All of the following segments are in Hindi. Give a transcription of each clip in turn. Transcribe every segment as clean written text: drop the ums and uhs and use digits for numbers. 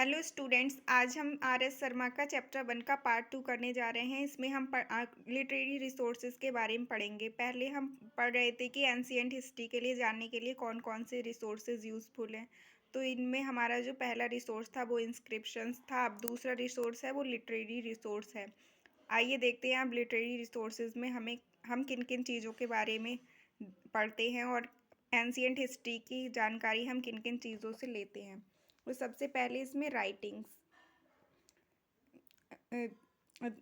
हेलो स्टूडेंट्स, आज हम आर एस शर्मा का चैप्टर 1 का पार्ट 2 करने जा रहे हैं। इसमें हम लिटरेरी रिसोर्सेज के बारे में पढ़ेंगे। पहले हम पढ़ रहे थे कि एंशियंट हिस्ट्री के लिए जानने के लिए कौन कौन से रिसोर्सेज यूज़फुल हैं। तो इनमें हमारा जो पहला रिसोर्स था वो इंस्क्रिप्शंस था। अब दूसरा रिसोर्स है वो लिटरेरी रिसोर्स है। आइए देखते हैं अब लिटरेरी रिसोर्सेज में हम किन किन चीज़ों के बारे में पढ़ते हैं और एंशियंट हिस्ट्री की जानकारी हम किन किन चीज़ों से लेते हैं। तो सबसे पहले इसमें राइटिंग्स।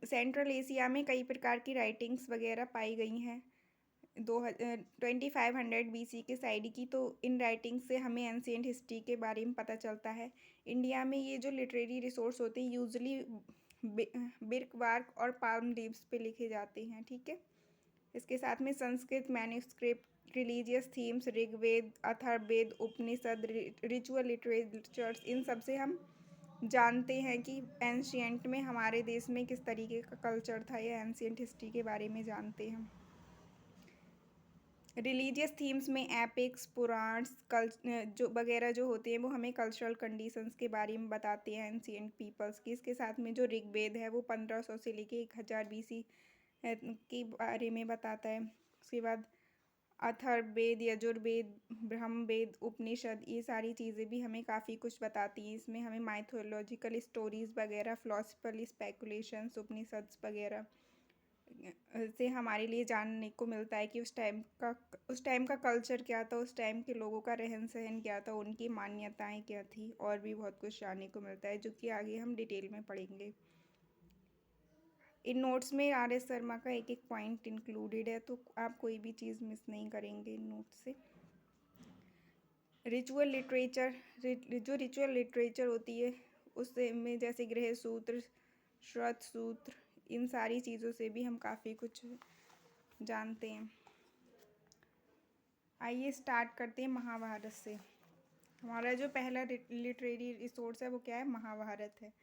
सेंट्रल एशिया में कई प्रकार की राइटिंग्स वगैरह पाई गई हैं। 2500 BC के साइड की, तो इन राइटिंग्स से हमें एंशियंट हिस्ट्री के बारे में पता चलता है। इंडिया में ये जो लिटरेरी रिसोर्स होते हैं यूजली बिर्क बार्क और पाम लीव्स पे लिखे जाते हैं, ठीक है। इसके साथ में Sanskrit manuscript, religious themes, Rigveda, Atharvaveda, Upanishad, ritual literatures, इन सब से हम जानते हैं कि एंशियंट में हमारे देश में किस तरीके का कल्चर था या एंशियंट हिस्ट्री के बारे में जानते हैं। रिलीजियस थीम्स में एपिक्स, पुराण्स, जो वगैरह जो होते हैं वो हमें कल्चरल कंडीशंस के बारे में बताते हैं एंशियंट पीपल्स की। इसके साथ में जो ऋग्वेद है वो 1500 से लेके 1000 BC के बारे में बताता है। उसके बाद अथर्ववेद, यजुर्वेद, ब्रह्मवेद, उपनिषद, ये सारी चीज़ें भी हमें काफ़ी कुछ बताती हैं। इसमें हमें माइथोलॉजिकल स्टोरीज़ वगैरह, फिलोसफिकल स्पेकुलेशंस, उपनिषद्स वगैरह से हमारे लिए जानने को मिलता है कि उस टाइम का कल्चर क्या था, उस टाइम के लोगों का रहन सहन क्या था, उनकी मान्यताएं क्या थी, और भी बहुत कुछ जानने को मिलता है जो कि आगे हम डिटेल में पढ़ेंगे। इन नोट्स में आर एस शर्मा का एक एक पॉइंट इंक्लूडेड है, तो आप कोई भी चीज़ मिस नहीं करेंगे इन नोट्स से। रिचुअल लिटरेचर, जो रिचुअल लिटरेचर होती है उससे में जैसे गृह सूत्र, श्रुत सूत्र, इन सारी चीज़ों से भी हम काफ़ी कुछ जानते हैं। आइए स्टार्ट करते हैं महाभारत से। हमारा जो पहला लिटरेरी रिसोर्स है वो क्या है? महाभारत है।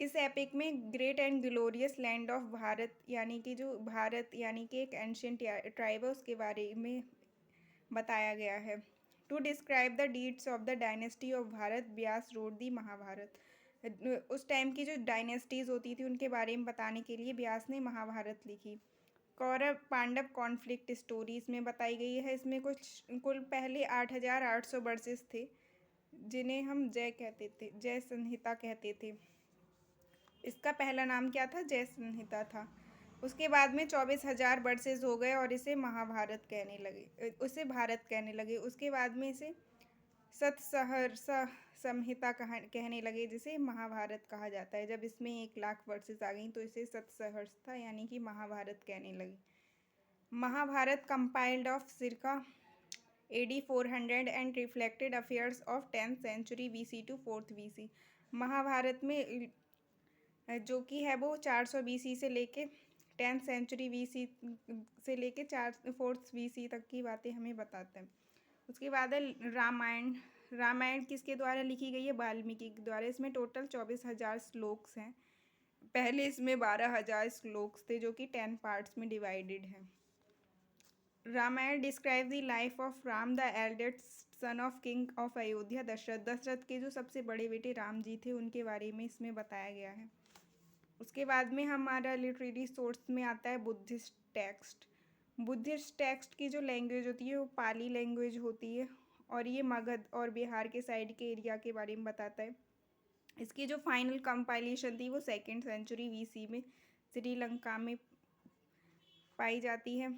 इस एपिक में great and glorious land of Bharat यानी कि जो भारत यानी कि एक एंशियंट ट्राइब है उसके बारे में बताया गया है। To describe the deeds of the dynasty of Bharat, Vyas wrote the Mahabharat. उस टाइम की जो डायनेस्टीज़ होती थी उनके बारे में बताने के लिए व्यास ने महाभारत लिखी। कौरव पांडव कॉन्फ्लिक्ट स्टोरी इसमें बताई गई है। इसमें कुल पहले 8800 वर्सेस थे जिन्हें हम जय संहिता कहते थे। इसका पहला नाम क्या था? जय संहिता था। उसके बाद में 24,000 वर्सेस हो गए और इसे महाभारत कहने लगे, उसे भारत कहने लगे। उसके बाद में इसे सतसहर्षा संहिता कहने लगे, जिसे महाभारत कहा जाता है। जब इसमें 1,00,000 वर्सेस आ गई तो इसे सतसहर्षा यानी कि महाभारत कहने लगे। Mahabharata compiled of circa AD 400 and reflected affairs of 10th century BC to 4th BC। Mahabharata में जो कि है वो 400 BC से लेके 10th century BC से लेके 4th BC तक की बातें हमें बताते हैं। उसके बाद है रामायण। रामायण किसके द्वारा लिखी गई है? वाल्मीकि के द्वारा। इसमें टोटल 24,000 श्लोक्स हैं। पहले इसमें 12,000 श्लोक्स थे जो कि 10 पार्ट्स में डिवाइडेड है। Ramayana describe the life of Ram the eldest son of king of Ayodhya, Dasharath. Dasharath के जो सबसे बड़े बेटे राम जी थे उनके बारे में इसमें बताया गया है। उसके बाद में हमारा लिटरेरी सोर्स में आता है बुद्धिस्ट टेक्स्ट। बुद्धिस्ट टेक्स्ट की जो लैंग्वेज होती है वो पाली लैंग्वेज होती है और ये मगध और बिहार के साइड के एरिया के बारे में बताता है। इसकी जो फाइनल कंपाइलेशन थी वो 2nd century BC में श्रीलंका में पाई जाती है।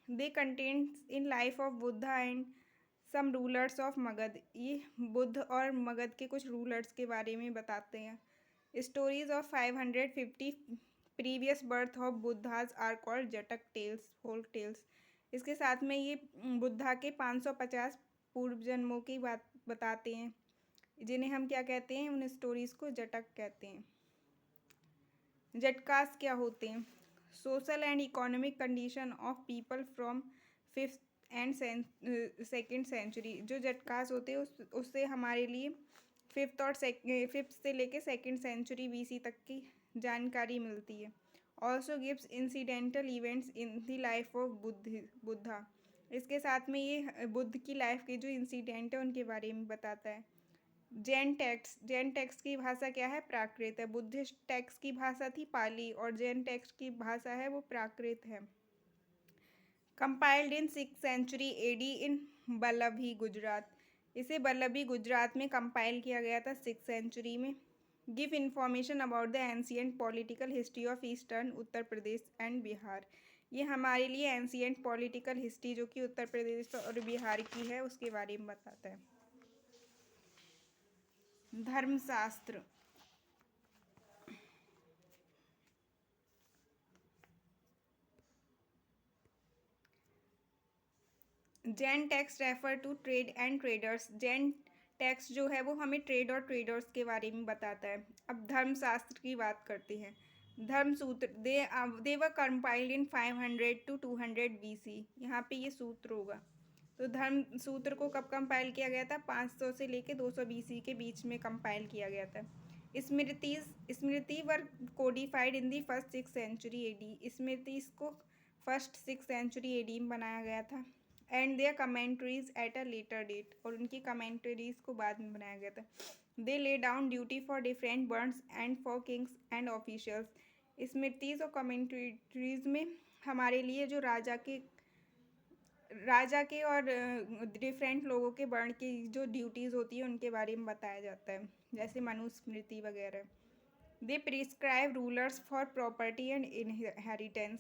They contains in life of Buddha and some rulers of Magadh. ये बुद्ध और मगध के कुछ रूलर्स के बारे में बताते हैं। Stories of 550 previous birth of Buddha's are called Jataka tales, folk tales. इसके साथ में ये बुद्धा के 550 पूर्व जन्मों की बात बताते हैं, जिन्हें हम क्या कहते हैं? उन स्टोरीज़ को जटक कहते हैं। जटकास क्या होते हैं? Social and economic condition of people from 5th and 2nd century। जो जटकास होते हैं उससे हमारे लिए 5th से लेके 2nd century BC तक की जानकारी मिलती है। Also gives incidental events in the life of Buddha. इसके साथ में ये बुद्ध की लाइफ के जो इंसिडेंट है उनके बारे में बताता है। जैन टेक्स्ट की भाषा क्या है? प्राकृत है। बुद्धिस्ट टेक्स्ट की भाषा थी पाली और जैन टेक्स्ट की भाषा है वो प्राकृत है। Compiled in 6th century AD in Vallabhi Gujarat. इसे वल्लभी गुजरात में कंपाइल किया गया था 6th सेंचुरी में। Give information about the ancient political history of eastern Uttar Pradesh and Bihar. ये हमारे लिए एंशियंट पॉलिटिकल हिस्ट्री जो कि उत्तर प्रदेश और बिहार की है उसके बारे में बताता है। Dharmashastra. Jain text refer to trade and traders. Jain text जो है वो हमें ट्रेड और ट्रेडर्स के बारे में बताता है। अब धर्मशास्त्र की बात करते हैं। धर्मसूत्र दे वर कंपाइल्ड इन 500 to 200 BC। यहाँ पे ये सूत्र होगा। तो धर्म सूत्र को कब कंपाइल किया गया था? 500 से लेके 200 BC के बीच में कंपाइल किया गया था। Smriti were codified in the first 6th century AD. Smriti को फर्स्ट 6th सेंचुरी एडी में बनाया गया था। And their commentaries at a later date. और उनकी कमेंट्रीज को बाद में बनाया गया था। They lay down duty for different varnas and for kings and officials. Smritis और कमेंट्रीज में हमारे लिए जो राजा के और डिफरेंट लोगों के वर्ण की जो ड्यूटीज़ होती है उनके बारे में बताया जाता है, जैसे मनुस्मृति वगैरह। They prescribe rulers for property and inheritance.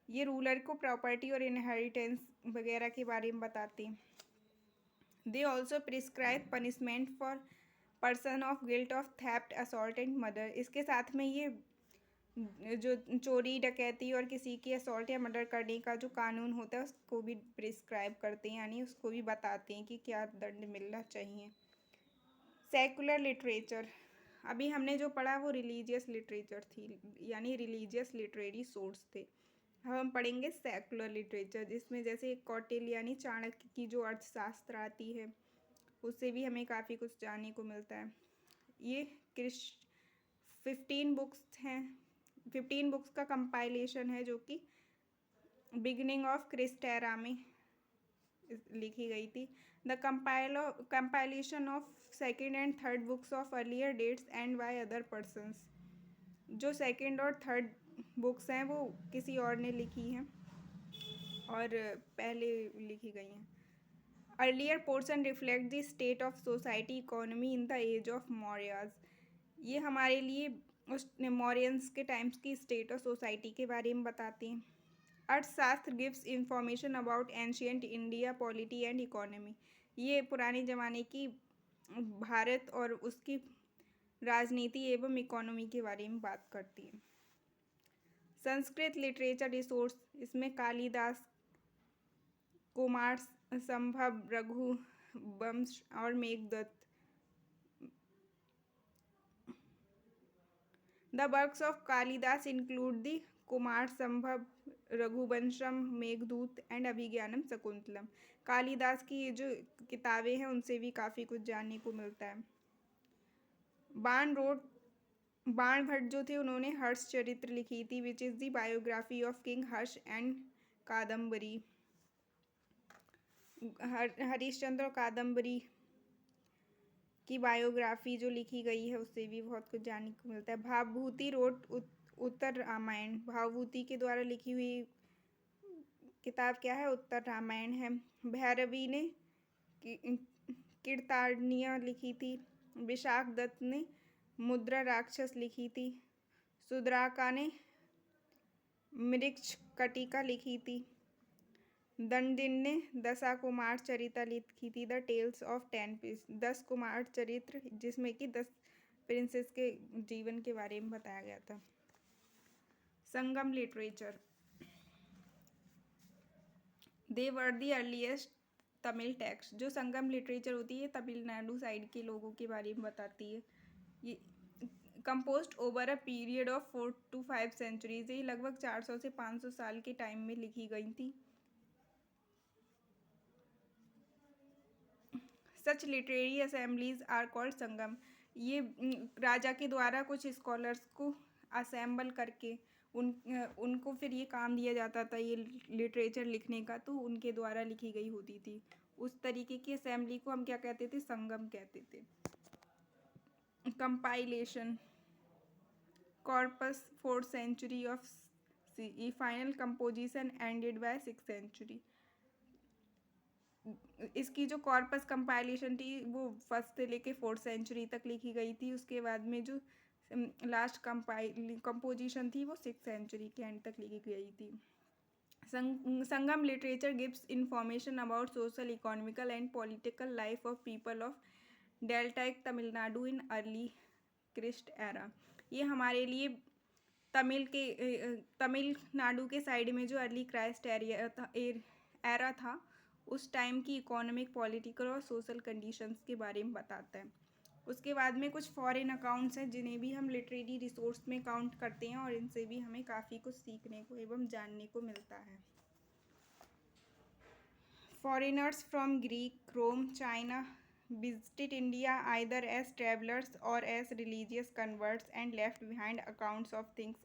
ये रूलर को प्रॉपर्टी और इनहेरिटेंस वगैरह के बारे में बताती हैं। They also prescribe punishment for person of guilt of theft assault and murder. इसके साथ में ये जो चोरी डकैती और किसी की असॉल्ट या मर्डर करने का जो कानून होता है उसको भी प्रिस्क्राइब करते हैं, यानी उसको भी बताते हैं कि क्या दंड मिलना चाहिए। Secular literature. अभी हमने जो पढ़ा वो रिलीजियस लिटरेचर थी, यानी रिलीजियस लिटरेरी सोर्स थे। अब हम पढ़ेंगे सेकुलर लिटरेचर, जिसमें जैसे कौटिल्य यानी चाणक्य की जो अर्थशास्त्र आती है उससे भी हमें काफ़ी कुछ जानने को मिलता है। ये 15 बुक्स हैं। 15 बुक्स का कंपाइलेशन है जो कि बिगनिंग ऑफ क्रिस्ट एरा में लिखी गई थी। The compilation of second and third books of earlier dates and by other persons. जो सेकेंड और थर्ड बुक्स हैं वो किसी और ने लिखी हैं और पहले लिखी गई हैं। Earlier portion reflect the state of society economy in the age of Mauryas. ये हमारे लिए उस मौर्यंस के टाइम्स की स्टेट ऑफ सोसाइटी के बारे में बताते हैं। अर्थशास्त्र gives information about ancient India polity and economy. ये पुराने ज़माने की भारत और उसकी राजनीति एवं इकोनॉमी के बारे में बात करती है। संस्कृत लिटरेचर रिसोर्स, इसमें कालिदास, कुमार संभव, रघुवंश और Meghdoot. The works of Kalidas include दी कुमार संभव, रघुवंशम, मेघदूत एंड अभिज्ञानम शकुंतलम। कालिदास की ये जो किताबें हैं उनसे भी काफ़ी कुछ जानने को मिलता है। बाण भट्ट जो थे उन्होंने हर्ष चरित्र लिखी थी, which is the biography of king Harsh and Kadambari. Harishchandra और कादम्बरी की बायोग्राफी जो लिखी गई है उससे भी बहुत कुछ जानने को मिलता है। भावभूति रोट उत्तर रामायण। भावभूति के द्वारा लिखी हुई किताब क्या है? उत्तर रामायण है। भैरवी ने कीर्तार्निया लिखी थी। विशाख दत्त ने मुद्रा राक्षस लिखी थी। सुद्राका ने मृक्ष कटिका लिखी थी। दंडिन ने दशा कुमार चरिता लिखी थी, the tales of 10 piece. 10 Kumar Charitra, जिसमें कि 10 प्रिंसेस के जीवन के बारे में बताया गया था। Sangam literature. They were the earliest Tamil texts. जो संगम लिटरेचर होती है तमिलनाडु साइड के लोगों के बारे में बताती है। ये composed over a period of 4 to 5 centuries. ये लगभग 400 से 500 साल के टाइम में लिखी गई थी। सच लिटरेरी असेंबलीज आर कॉल्ड संगम। ये राजा के द्वारा कुछ स्कॉलर्स को असेंबल करके उनको फिर ये काम दिया जाता था ये लिटरेचर लिखने का, तो उनके द्वारा लिखी गई होती थी। उस तरीके की असेंबली को हम क्या कहते थे? संगम कहते थे। Compilation corpus 4th century of CE, final composition ended by 6th century। इसकी जो कॉर्पस कंपाइलेशन थी वो 1st से लेके 4th century तक लिखी गई थी। उसके बाद में जो लास्ट कंपोजिशन थी वो 6th century के एंड तक लिखी गई थी। Sangam literature gives information about social, economical and political life of people of deltaic Tamil Nadu in early Christ era. ये हमारे लिए तमिलनाडु के साइड में जो अर्ली क्राइस्ट एरा था उस टाइम की इकोनॉमिक, पॉलिटिकल और सोशल कंडीशंस के बारे में बताता है। उसके बाद में कुछ फॉरेन अकाउंट्स हैं जिन्हें भी हम लिटरेरी रिसोर्स में काउंट करते हैं और इनसे भी हमें काफ़ी कुछ सीखने को एवं जानने को मिलता है। Foreigners from Greek, Rome, China visited India either as travelers or as religious converts and left behind accounts of things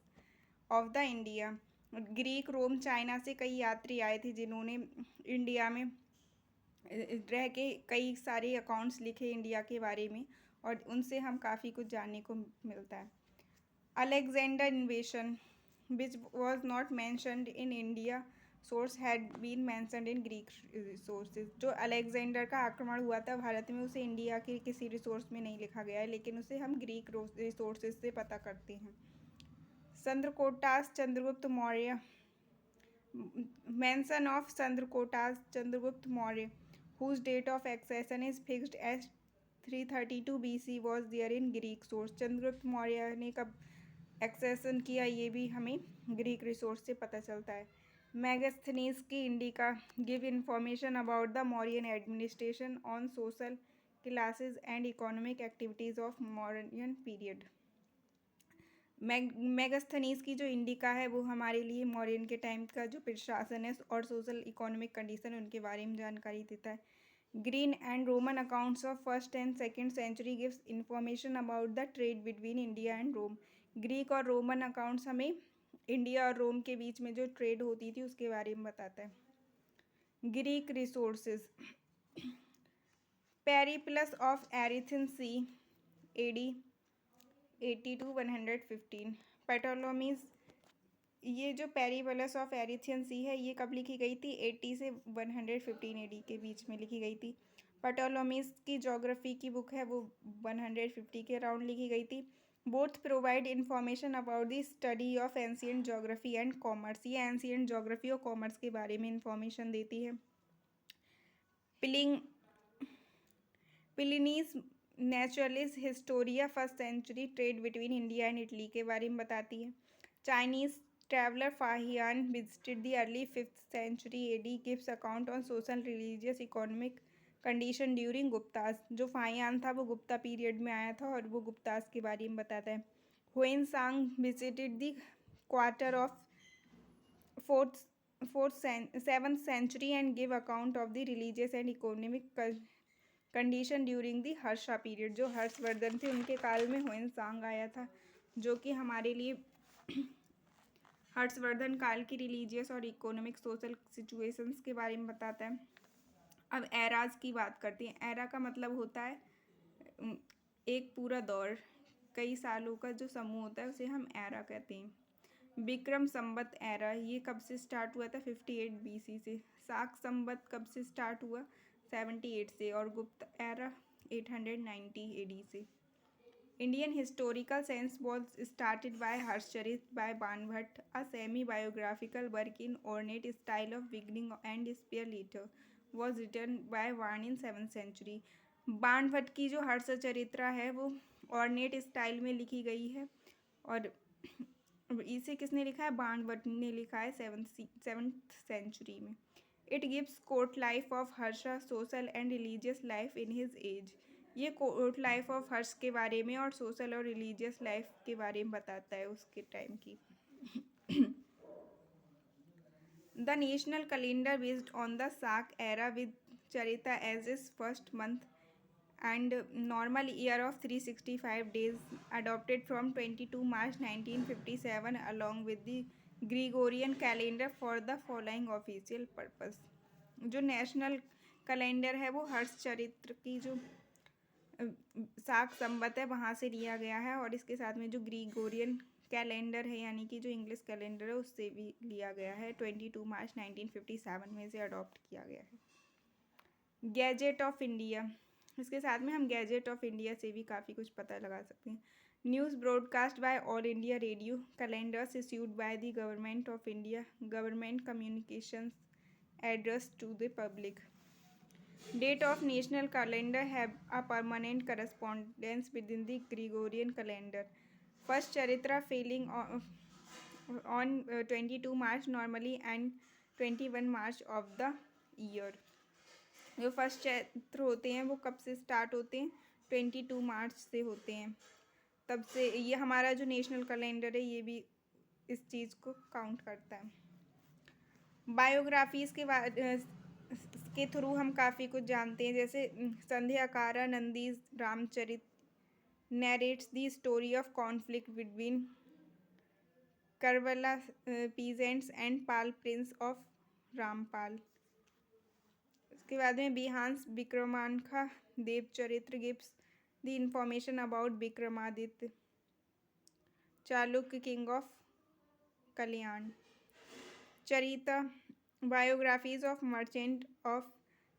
of the India। Greek, Rome, China से कई यात्री आए थे जिन्होंने इंडिया में रह के कई सारे अकाउंट्स लिखे इंडिया के बारे में और उनसे हम काफ़ी कुछ जानने को मिलता है। Alexander invasion which was not mentioned in India source had been mentioned in Greek resources. जो अलेक्जेंडर का आक्रमण हुआ था भारत में उसे इंडिया के किसी रिसोर्स में नहीं लिखा गया है, लेकिन उसे हम ग्रीक रिसोर्सेज से पता करते हैं। चंद्रकोटास Chandragupta Maurya mention of Chandrakotas Chandragupta Maurya, whose date of accession is fixed as 332 BC, was there in Greek source। Chandragupta Maurya ने कब एक्सेसन किया ये भी हमें ग्रीक रिसोर्स से पता चलता है। मैगस्थनीज की indica give information about the Mauryan administration on social classes and economic activities of Mauryan period. Megasthenes की जो इंडिका है वो हमारे लिए मौर्यन के टाइम का जो प्रशासन है और सोशल इकोनॉमिक कंडीशन उनके बारे में जानकारी देता है। Greek and Roman accounts of 1st and 2nd century gives information about the trade between India and Rome. Greek और रोमन अकाउंट्स हमें इंडिया और रोम के बीच में जो ट्रेड होती थी उसके बारे में बताता है। Greek resources Periplus of Erythraean sea AD 80 to 115। Ptolemy's ये जो पेरिप्लस ऑफ एरिथियन सी है ये कब लिखी गई थी? 80 से 115 AD के बीच में लिखी गई थी। पैटोलोमीज की जोग्राफी की बुक है वो 150 के अराउंड लिखी गई थी। Both provide information about the study of ancient geography and commerce. ये एंशियंट जोग्राफी और कॉमर्स के बारे में इंफॉर्मेशन देती है। Pliny's naturalist Historia 1st century trade between India and Italy के बारे में बताती है। Chinese traveller Fahien visited the early 5th century AD gives account on social, religious, economic condition during Guptas. जो फाहियान था वो गुप्ता पीरियड में आया था और वो गुप्तास के बारे में बताता है। हुएन सांग visited the quarter of 7th century and give account of the religious and economic condition during the Harsha period. जो हर्षवर्धन थे उनके काल में हुएन सांग आया था जो कि हमारे लिए हर्षवर्धन काल की रिलीजियस और इकोनॉमिक सोशल सिचुएशंस के बारे में बताता है। अब एराज की बात करते हैं। एरा का मतलब होता है एक पूरा दौर, कई सालों का जो समूह होता है उसे हम एरा कहते हैं। विक्रम संवत एरा ये कब से स्टार्ट हुआ था? 58 BC से। शाक संवत कब से स्टार्ट हुआ? 78 से। और गुप्त एरा 890 AD से। Indian historical sense was started by Harshacharita by Banabhatta, a semi biographical work in ornate style of beginning and spare later was written by warn in 7th century। Banabhatta की जो हर्षचरित्रा है वो ऑर्नेट स्टाइल में लिखी गई है और इसे किसने लिखा है? बाणभट्ट ने लिखा है 7th century में। It gives court life of Harsha, social and religious life in his age. ये कोर्ट लाइफ ऑफ हर्ष के बारे में और सोशल और रिलीजियस लाइफ के बारे में बताता है उसके टाइम की। The national calendar based on the Shaka era with चरिता as is first month and normal year of 365 days, adopted from 22 March 1957 along with the Gregorian calendar for the following official purpose। जो नेशनल कैलेंडर है वो हर्ष चरित्र की जो साख संवत है वहाँ से लिया गया है, और इसके साथ में जो ग्रीगोरियन कैलेंडर है यानी कि जो इंग्लिश कैलेंडर है उससे भी लिया गया है। 22 मार्च 1957 में इसे अडॉप्ट किया गया है। गैजेट ऑफ इंडिया, इसके साथ में हम गैजेट ऑफ इंडिया से भी काफ़ी कुछ पता लगा सकते हैं। News broadcast by All India Radio, calendars issued by the government of India, government communications address to the public. Date of national calendar have a permanent correspondence within the Gregorian calendar. First Charitra falling on 22 March normally and 21 March of the year। जो फर्स्ट चैत्र होते हैं वो कब से स्टार्ट होते हैं? 22 मार्च से होते हैं। तब से ये हमारा जो नेशनल कैलेंडर है ये भी इस चीज़ को काउंट करता है। बायोग्राफीज़ के थ्रू हम काफ़ी कुछ जानते हैं, जैसे Sandhyakara Nandi's Ramacharita narrates the story of conflict between Karbala peasants and Pala prince of Rampal. इसके बाद में Bilhana's Vikramanka Devacharita gives the information about Vikramaditya Chalukya king of Kalyan. Charita biographies of merchant of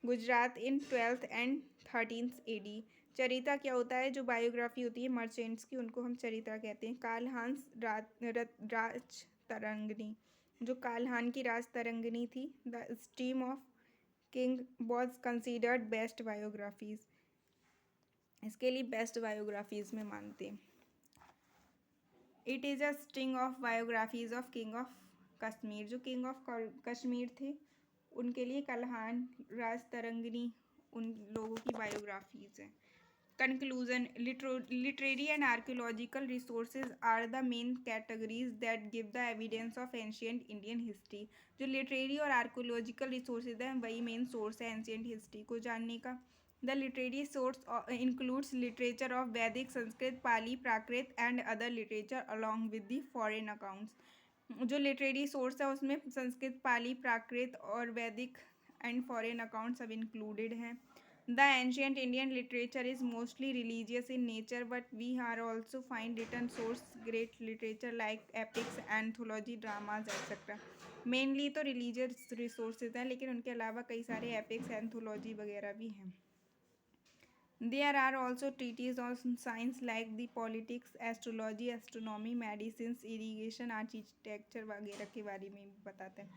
Gujarat in 12th and 13th AD। Charita क्या होता है? जो बायोग्राफी होती है मर्चेंट्स की उनको हम चरिता कहते हैं। कालहांस राज तरंगिणी, जो कालहान की राज तरंगिणी थी, the stream of king was considered best biographies, इसके लिए बेस्ट बायोग्राफीज में मानते हैं। It is a string of biographies of king of Kashmir, जो किंग ऑफ कश्मीर थे उनके लिए कलहान राज तरंगिणी उन लोगों की बायोग्राफीज हैं। Conclusion, literary and archaeological resources are the main categories that give the evidence of ancient Indian history. जो लिटरेरी और आर्कियोलॉजिकल रिसोर्सेज हैं वही मेन सोर्स है एंशियंट हिस्ट्री को जानने का। The literary source includes literature of Vedic, Sanskrit, Pali, Prakrit and other literature along with the foreign accounts. जो लिटरेरी सोर्स है उसमें संस्कृत, पाली, प्राकृत और वैदिक एंड फॉरेन अकाउंट सब इंक्लूडेड हैं। The ancient Indian literature is mostly religious in nature, but we are also find return source great literature like epics, anthology, dramas etcetera. Mainly तो रिलीजियस रिसोर्सेज हैं, लेकिन उनके अलावा कई सारे एपिक्स, एंथोलॉजी वगैरह भी हैं। There are also treatises on science like the politics, astrology, astronomy, medicine, irrigation, architecture वगैरह के बारे में भी बताते हैं।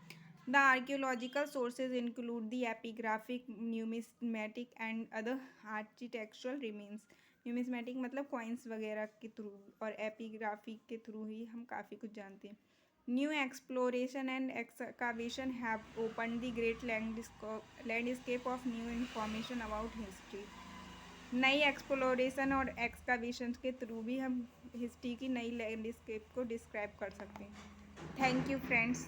The archaeological sources include the epigraphic, numismatic and other architectural remains। numismatic मतलब coins वगैरह के थ्रू, और epigraphic के थ्रू ही हम काफ़ी कुछ जानते हैं। New exploration and excavation have opened the great landscape of new information about history। नई एक्सप्लोरेशन और एक्सकावेशन के थ्रू भी हम हिस्ट्री की नई लैंडस्केप को डिस्क्राइब कर सकते हैं। Thank you friends.